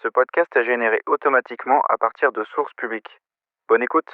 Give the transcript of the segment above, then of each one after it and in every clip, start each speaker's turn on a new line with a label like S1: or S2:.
S1: Ce podcast est généré automatiquement à partir de sources publiques. Bonne écoute.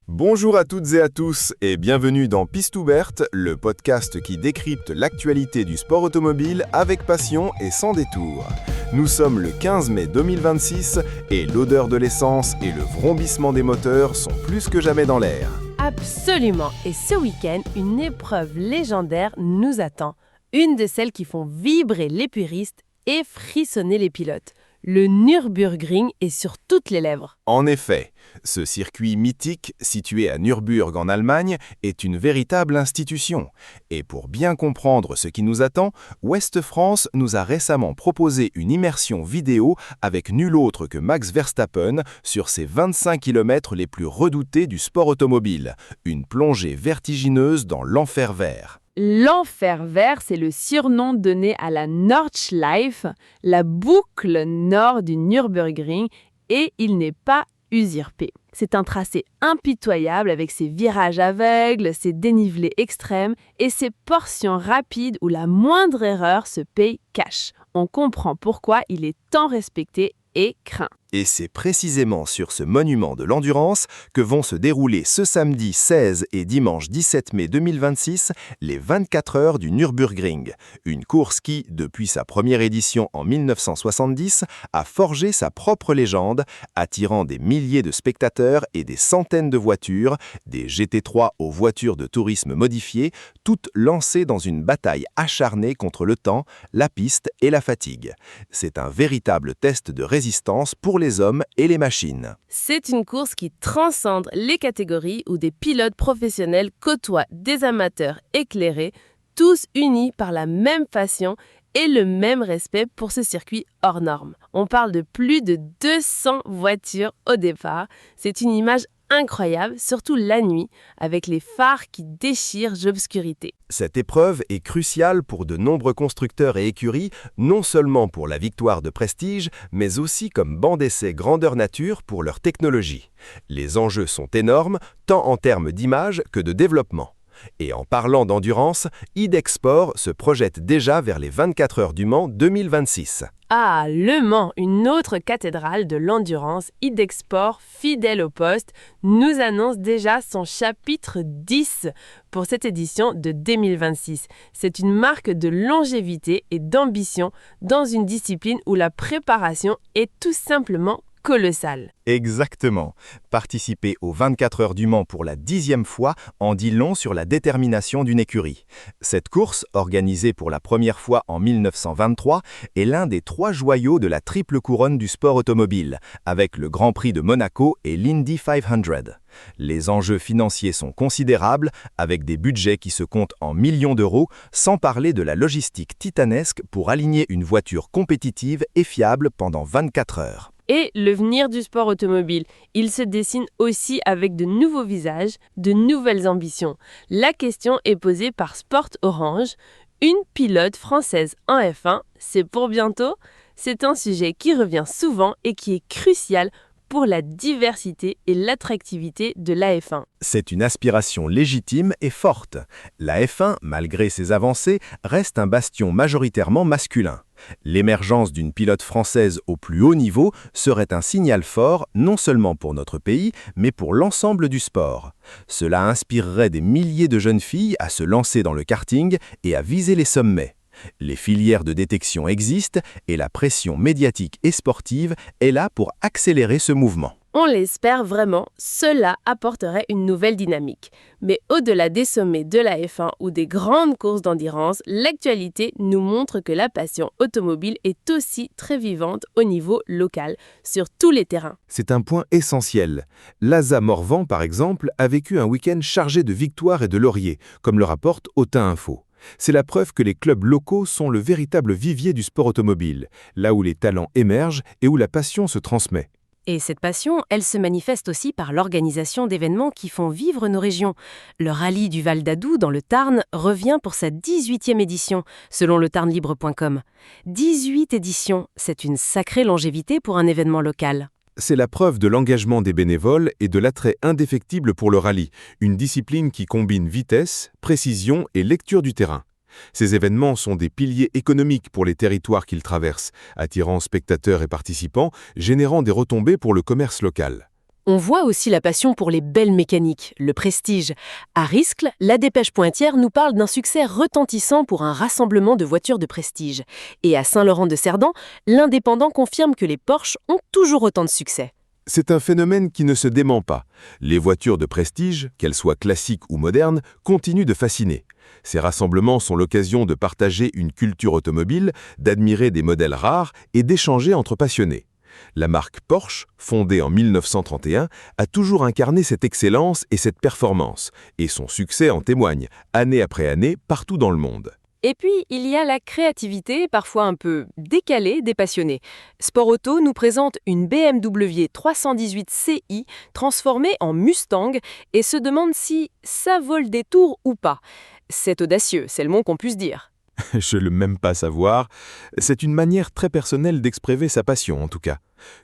S2: Bonjour à toutes et à tous et bienvenue dans Piste ouverte, le podcast qui décrypte l'actualité du sport automobile avec passion et sans détour. Nous sommes le 15 mai 2026 et l'odeur de l'essence et le vrombissement des moteurs sont plus que jamais dans l'air.
S3: Absolument. Et ce week-end, une épreuve légendaire nous attend. Une de celles qui font vibrer les puristes et frissonner les pilotes. Le Nürburgring est sur toutes les lèvres.
S2: En effet, ce circuit mythique situé à Nürburg en Allemagne est une véritable institution. Et pour bien comprendre ce qui nous attend, Ouest France nous a récemment proposé une immersion vidéo avec nul autre que Max Verstappen sur ses 25 km les plus redoutés du sport automobile. Une plongée vertigineuse dans l'enfer vert.
S3: L'enfer vert, c'est le surnom donné à la Nordschleife, la boucle nord du Nürburgring, et il n'est pas usurpé. C'est un tracé impitoyable avec ses virages aveugles, ses dénivelés extrêmes et ses portions rapides où la moindre erreur se paye cash. On comprend pourquoi il est tant respecté et craint.
S2: Et c'est précisément sur ce monument de l'endurance que vont se dérouler ce samedi 16 et dimanche 17 mai 2026 les 24 heures du Nürburgring. Une course qui, depuis sa première édition en 1970, a forgé sa propre légende, attirant des milliers de spectateurs et des centaines de voitures, des GT3 aux voitures de tourisme modifiées, toutes lancées dans une bataille acharnée contre le temps, la piste et la fatigue. C'est un véritable test de résistance pour les hommes et les machines.
S3: C'est une course qui transcende les catégories où des pilotes professionnels côtoient des amateurs éclairés, tous unis par la même passion et le même respect pour ce circuit hors norme. On parle de plus de 200 voitures au départ. C'est une image incroyable, surtout la nuit, avec les phares qui déchirent l'obscurité.
S2: Cette épreuve est cruciale pour de nombreux constructeurs et écuries, non seulement pour la victoire de prestige, mais aussi comme banc d'essai grandeur nature pour leur technologie. Les enjeux sont énormes, tant en termes d'image que de développement. Et en parlant d'endurance, Idexport se projette déjà vers les 24 heures du Mans 2026.
S3: Ah, Le Mans, une autre cathédrale de l'endurance, Idexport, fidèle au poste, nous annonce déjà son chapitre 10 pour cette édition de 2026. C'est une marque de longévité et d'ambition dans une discipline où la préparation est tout simplement colossale.
S2: Exactement. Participer aux 24 heures du Mans pour la 10e fois en dit long sur la détermination d'une écurie. Cette course, organisée pour la première fois en 1923, est l'un des 3 joyaux de la triple couronne du sport automobile, avec le Grand Prix de Monaco et l'Indy 500. Les enjeux financiers sont considérables, avec des budgets qui se comptent en millions d'euros, sans parler de la logistique titanesque pour aligner une voiture compétitive et fiable pendant 24 heures.
S3: Et l'avenir du sport automobile, il se dessine aussi avec de nouveaux visages, de nouvelles ambitions. La question est posée par Sport Orange. Une pilote française en F1, c'est pour bientôt? C'est un sujet qui revient souvent et qui est crucial pour la diversité et l'attractivité de la F1.
S2: C'est une aspiration légitime et forte. La F1, malgré ses avancées, reste un bastion majoritairement masculin. L'émergence d'une pilote française au plus haut niveau serait un signal fort, non seulement pour notre pays, mais pour l'ensemble du sport. Cela inspirerait des milliers de jeunes filles à se lancer dans le karting et à viser les sommets. Les filières de détection existent et la pression médiatique et sportive est là pour accélérer ce mouvement.
S3: On l'espère vraiment, cela apporterait une nouvelle dynamique. Mais au-delà des sommets de la F1 ou des grandes courses d'endurance, l'actualité nous montre que la passion automobile est aussi très vivante au niveau local, sur tous les terrains.
S2: C'est un point essentiel. L'ASA Morvan, par exemple, a vécu un week-end chargé de victoires et de lauriers, comme le rapporte Autun Info. C'est la preuve que les clubs locaux sont le véritable vivier du sport automobile, là où les talents émergent et où la passion se transmet.
S4: Et cette passion, elle se manifeste aussi par l'organisation d'événements qui font vivre nos régions. Le rallye du Val d'Adoux dans le Tarn revient pour sa 18e édition, selon le tarnlibre.com. 18 éditions, c'est une sacrée longévité pour un événement local.
S2: C'est la preuve de l'engagement des bénévoles et de l'attrait indéfectible pour le rallye, une discipline qui combine vitesse, précision et lecture du terrain.
S5: Ces événements sont des piliers économiques pour les territoires qu'ils traversent, attirant spectateurs et participants, générant des retombées pour le commerce local.
S4: On voit aussi la passion pour les belles mécaniques, le prestige. À Riscle, la Dépêche Pointière nous parle d'un succès retentissant pour un rassemblement de voitures de prestige. Et à Saint-Laurent-de-Cerdan, l'Indépendant confirme que les Porsche ont toujours autant de succès.
S5: C'est un phénomène qui ne se dément pas. Les voitures de prestige, qu'elles soient classiques ou modernes, continuent de fasciner. Ces rassemblements sont l'occasion de partager une culture automobile, d'admirer des modèles rares et d'échanger entre passionnés. La marque Porsche, fondée en 1931, a toujours incarné cette excellence et cette performance, et son succès en témoigne, année après année, partout dans le monde.
S4: Et puis, il y a la créativité, parfois un peu décalée, des passionnés. Sport Auto nous présente une BMW 318 Ci transformée en Mustang et se demande si ça vole des tours ou pas. C'est audacieux, c'est le moins qu'on puisse dire.
S5: Je ne le même pas savoir. C'est une manière très personnelle d'exprimer sa passion, en tout cas.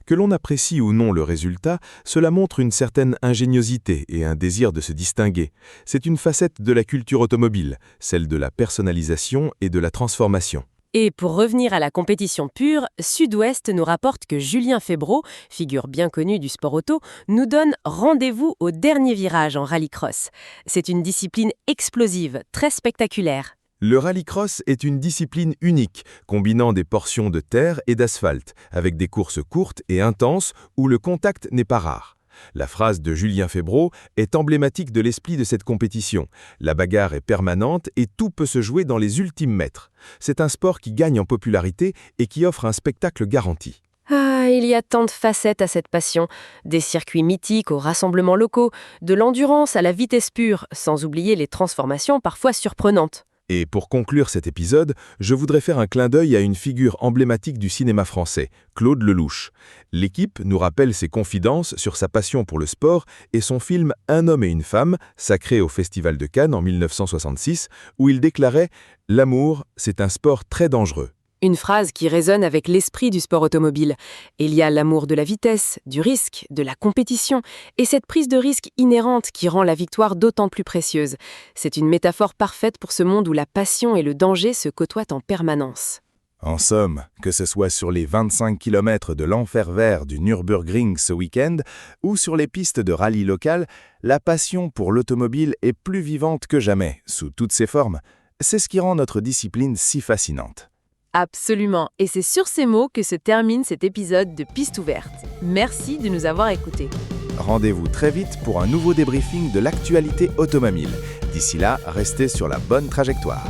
S5: Que l'on apprécie ou non le résultat, cela montre une certaine ingéniosité et un désir de se distinguer. C'est une facette de la culture automobile, celle de la personnalisation et de la transformation.
S4: Et pour revenir à la compétition pure, Sud-Ouest nous rapporte que Julien Febvreau, figure bien connue du sport auto, nous donne rendez-vous au dernier virage en rallycross. C'est une discipline explosive, très spectaculaire.
S5: Le rallycross est une discipline unique, combinant des portions de terre et d'asphalte, avec des courses courtes et intenses où le contact n'est pas rare. La phrase de Julien Febvreau est emblématique de l'esprit de cette compétition. La bagarre est permanente et tout peut se jouer dans les ultimes mètres. C'est un sport qui gagne en popularité et qui offre un spectacle garanti.
S4: Ah, il y a tant de facettes à cette passion. Des circuits mythiques aux rassemblements locaux, de l'endurance à la vitesse pure, sans oublier les transformations parfois surprenantes.
S5: Et pour conclure cet épisode, je voudrais faire un clin d'œil à une figure emblématique du cinéma français, Claude Lelouch. L'équipe nous rappelle ses confidences sur sa passion pour le sport et son film Un homme et une femme, sacré au Festival de Cannes en 1966, où il déclarait « L'amour, c'est un sport très dangereux ».
S4: Une phrase qui résonne avec l'esprit du sport automobile. Il y a l'amour de la vitesse, du risque, de la compétition, et cette prise de risque inhérente qui rend la victoire d'autant plus précieuse. C'est une métaphore parfaite pour ce monde où la passion et le danger se côtoient en permanence.
S2: En somme, que ce soit sur les 25 km de l'enfer vert du Nürburgring ce week-end ou sur les pistes de rallye locales, la passion pour l'automobile est plus vivante que jamais, sous toutes ses formes. C'est ce qui rend notre discipline si fascinante.
S3: Absolument. Et c'est sur ces mots que se termine cet épisode de Piste ouverte. Merci de nous avoir écoutés.
S2: Rendez-vous très vite pour un nouveau débriefing de l'actualité automobile. D'ici là, restez sur la bonne trajectoire.